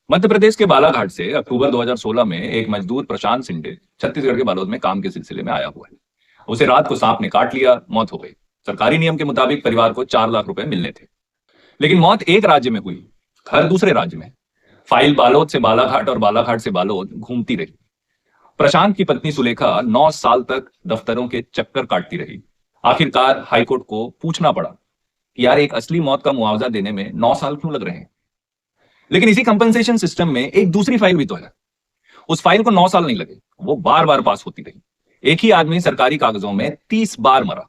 मध्य प्रदेश के बालाघाट से अक्टूबर 2016 में एक मजदूर प्रशांत सिंडे छत्तीसगढ़ के बालोद में काम के सिलसिले में आया हुआ है। उसे रात को सांप ने काट लिया, मौत हो गई। सरकारी नियम के मुताबिक परिवार को 4 लाख रुपए मिलने थे, लेकिन मौत एक राज्य में हुई, घर दूसरे राज्य में। फाइल बालोद से बालाघाट और बालाघाट से बालोद घूमती रही। प्रशांत की पत्नी सुलेखा 9 साल तक दफ्तरों के चक्कर काटती रही। आखिरकार हाईकोर्ट को पूछना पड़ा कि यार एक असली मौत का मुआवजा देने में 9 साल क्यों लग रहे हैं। लेकिन इसी कंपनसेशन सिस्टम में एक दूसरी फाइल भी तो है। उस फाइल को 9 साल नहीं लगे, वो बार बार पास होती रही। एक ही आदमी सरकारी कागजों में 30 बार मरा।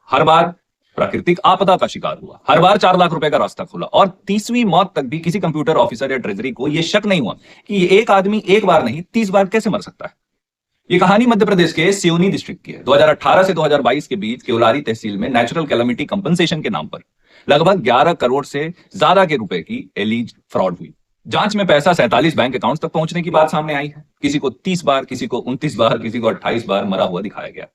हर बार प्राकृतिक आपदा का शिकार हुआ, हर बार 4 लाख रुपए का रास्ता खुला, और 30वीं मौत तक भी किसी कंप्यूटर ऑफिसर या ट्रेजरी को यह शक नहीं हुआ कि ये एक आदमी एक बार नहीं 30 बार कैसे मर सकता है। ये कहानी मध्य प्रदेश के सिवनी डिस्ट्रिक्ट की है। 2018 से 2022 के बीच केवलारी तहसील में नेचुरल कैलामिटी कंपनसेशन के नाम पर लगभग 11 करोड़ से ज्यादा के रुपए की एलीज फ्रॉड हुई। जांच में पैसा 47 बैंक अकाउंट्स तक पहुंचने की बात सामने आई है। किसी को 30 बार, किसी को 29 बार, किसी को 28 बार मरा हुआ दिखाया गया।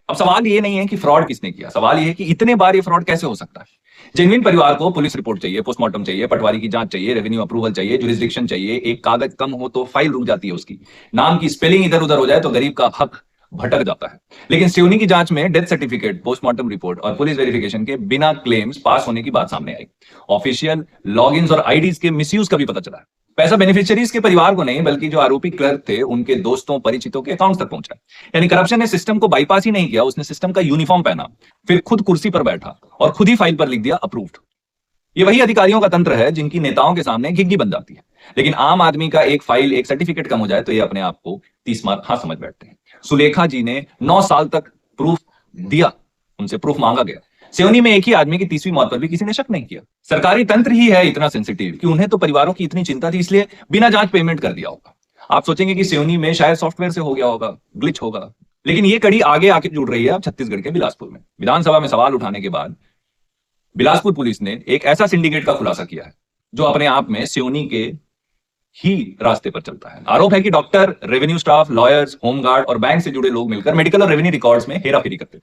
अब सवाल ये नहीं है कि फ्रॉड किसने किया, सवाल ये है कि इतने बार ये फ्रॉड कैसे हो सकता है। जेन्युइन परिवार को पुलिस रिपोर्ट चाहिए, पोस्टमार्टम चाहिए, पटवारी की जांच चाहिए, रेवेन्यू अप्रूवल चाहिए, जुरिस्डिक्शन चाहिए। एक कागज कम हो तो फाइल रुक जाती है उसकी, नाम की स्पेलिंग इधर उधर हो जाए तो गरीब का हक भटक जाता है। लेकिन सिवनी की जांच में डेथ सर्टिफिकेट, पोस्टमार्टम रिपोर्ट और पुलिस वेरिफिकेशन के बिना क्लेम्स पास होने की बात सामने आई। ऑफिशियल लॉगिन्स और आईडीज के मिसयूज का भी पता चला है। पैसा बेनिफिशियरीज के परिवार को नहीं, बल्कि जो आरोपी क्लर्क थे उनके दोस्तों परिचितों के अकाउंट तक पहुंचा। यानी करप्शन ने सिस्टम को बाईपास ही नहीं किया, उसने सिस्टम का यूनिफॉर्म पहना, फिर खुद कुर्सी पर बैठा और खुद ही फाइल पर लिख दिया अप्रूव्ड। ये वही अधिकारियों का तंत्र है जिनकी नेताओं के सामने घिग्गी बन जाती है। लेकिन आम आदमी का एक फाइल, एक सर्टिफिकेट कम हो जाए तो ये अपने आप को 30 मार हाँ समझ बैठते हैं। सुलेखा जी ने 9 साल तक प्रूफ दिया, उनसे प्रूफ मांगा गया। सिवनी में एक ही आदमी की 30वीं मौत पर भी किसी ने शक नहीं किया। सरकारी तंत्र ही है इतना सेंसिटिव कि उन्हें तो परिवारों की इतनी चिंता थी, इसलिए बिना जांच पेमेंट कर दिया होगा। आप सोचेंगे कि सिवनी में शायद सॉफ्टवेयर से हो गया होगा, ग्लिच होगा, लेकिन ये कड़ी आगे आके जुड़ रही है अब छत्तीसगढ़ के बिलासपुर में। विधानसभा में सवाल उठाने के बाद बिलासपुर पुलिस ने एक ऐसा सिंडिकेट का खुलासा किया है जो अपने आप में सिवनी के ही रास्ते पर चलता है। आरोप है कि doctor, revenue staff, lawyers, home guard और बैंक से जुड़े लोग मिलकर मेडिकल और रेवेन्यू रिकॉर्ड्स में हेराफेरी करते थे।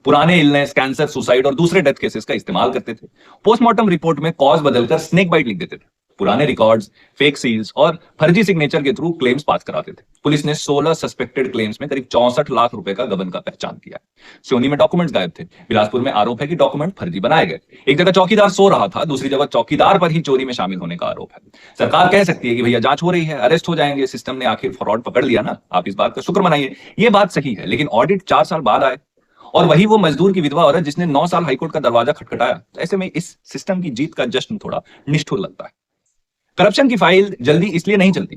पुराने इलनेस, कैंसर, सुसाइड और दूसरे डेथ केसेस का इस्तेमाल करते थे। पोस्टमार्टम रिपोर्ट में कॉज बदलकर स्नेक बाइट लिख देते थे। पुराने रिकॉर्ड्स, फेक सील्स और फर्जी सिग्नेचर के थ्रू क्लेम्स पास कराते थे। पुलिस ने 16 सस्पेक्टेड क्लेम्स में करीब 64 लाख रुपए का गबन का पहचान किया। सिवनी में डॉक्यूमेंट्स गायब थे। बिलासपुर में आरोप है कि डॉक्यूमेंट फर्जी बनाए गए। एक जगह चौकीदार सो रहा था, दूसरी जगह चौकीदार पर ही चोरी में शामिल होने का आरोप है। सरकार कह सकती है कि भैया जांच हो रही है, अरेस्ट हो जाएंगे, सिस्टम ने आखिर फ्रॉड पकड़ लिया ना, आप इस बात का शुक्र मनाइए। ये बात सही है, लेकिन ऑडिट 4 साल बाद आए और वही वो मजदूर की विधवा औरत जिसने 9 साल हाईकोर्ट का दरवाजा खटखटाया। ऐसे में इस सिस्टम की जीत का जश्न थोड़ा निष्ठुर लगता है। करप्शन की फाइल जल्दी इसलिए नहीं चलती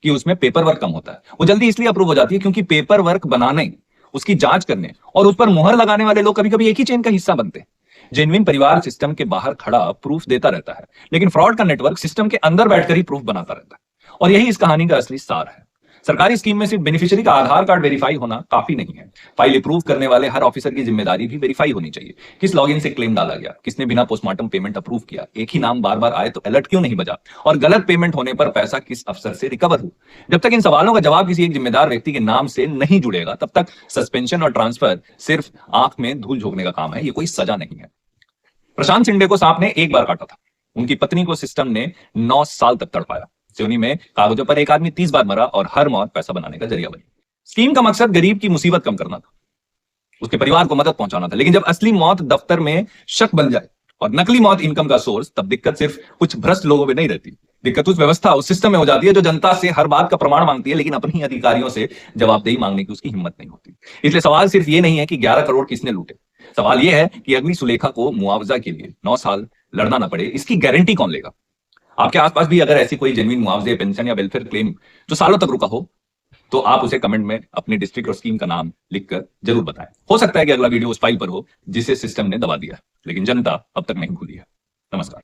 कि उसमें पेपर वर्क कम होता है, वो जल्दी इसलिए अप्रूव हो जाती है क्योंकि पेपर वर्क बनाने, उसकी जांच करने और उस पर मुहर लगाने वाले लोग कभी कभी एक ही चेन का हिस्सा बनते हैं। जेन्युइन परिवार सिस्टम के बाहर खड़ा प्रूफ देता रहता है, लेकिन फ्रॉड का नेटवर्क सिस्टम के अंदर बैठकर ही प्रूफ बनाता रहता है। और यही इस कहानी का असली सार है। सरकारी स्कीम में सिर्फ बेनिफिशियरी का आधार कार्ड वेरीफाई होना काफी नहीं है। फाइल अप्रूव करने वाले हर ऑफिसर की जिम्मेदारी भी वेरीफाई होनी चाहिए। किस लॉगिन से क्लेम डाला गया, किसने बिना पोस्टमार्टम पेमेंट अप्रूव किया, एक ही नाम बार बार आए तो अलर्ट क्यों नहीं बजा, और गलत पेमेंट होने पर पैसा किस अफसर से रिकवर हुआ। जब तक इन सवालों का जवाब किसी एक जिम्मेदार व्यक्ति के नाम से नहीं जुड़ेगा, तब तक सस्पेंशन और ट्रांसफर सिर्फ आंख में धूल झोंकने का काम है, ये कोई सजा नहीं है। प्रशांत सिंडे को सांप ने एक बार काटा था, उनकी पत्नी को सिस्टम ने 9 साल तक तड़पाया। सिवनी में कागजों पर एक आदमी 30 बार मरा और हर मौत पैसा बनाने का जरिया बनी। स्कीम का मकसद गरीब की मुसीबत कम करना था, उसके परिवार को मदद पहुंचाना था। लेकिन जब असली मौत दफ्तर में शक बन जाए और नकली मौत इनकम का सोर्स, तब दिक्कत सिर्फ कुछ भ्रष्ट लोगों में नहीं रहती, दिक्कत उस व्यवस्था, उस सिस्टम में हो जाती है जो जनता से हर बात का प्रमाण मांगती है, लेकिन अपनी अधिकारियों से जवाबदेही मांगने की उसकी हिम्मत नहीं होती। इसलिए सवाल सिर्फ ये नहीं है कि 11 करोड़ किसने लूटे, सवाल यह है कि अगली सुलेखा को मुआवजा के लिए 9 साल लड़ना ना पड़े, इसकी गारंटी कौन लेगा। आपके आसपास भी अगर ऐसी कोई जेन्युइन मुआवजे, पेंशन या वेलफेयर क्लेम जो सालों तक रुका हो, तो आप उसे कमेंट में अपने डिस्ट्रिक्ट और स्कीम का नाम लिखकर जरूर बताएं। हो सकता है कि अगला वीडियो उस फाइल पर हो जिसे सिस्टम ने दबा दिया, लेकिन जनता अब तक नहीं भूली है। नमस्कार।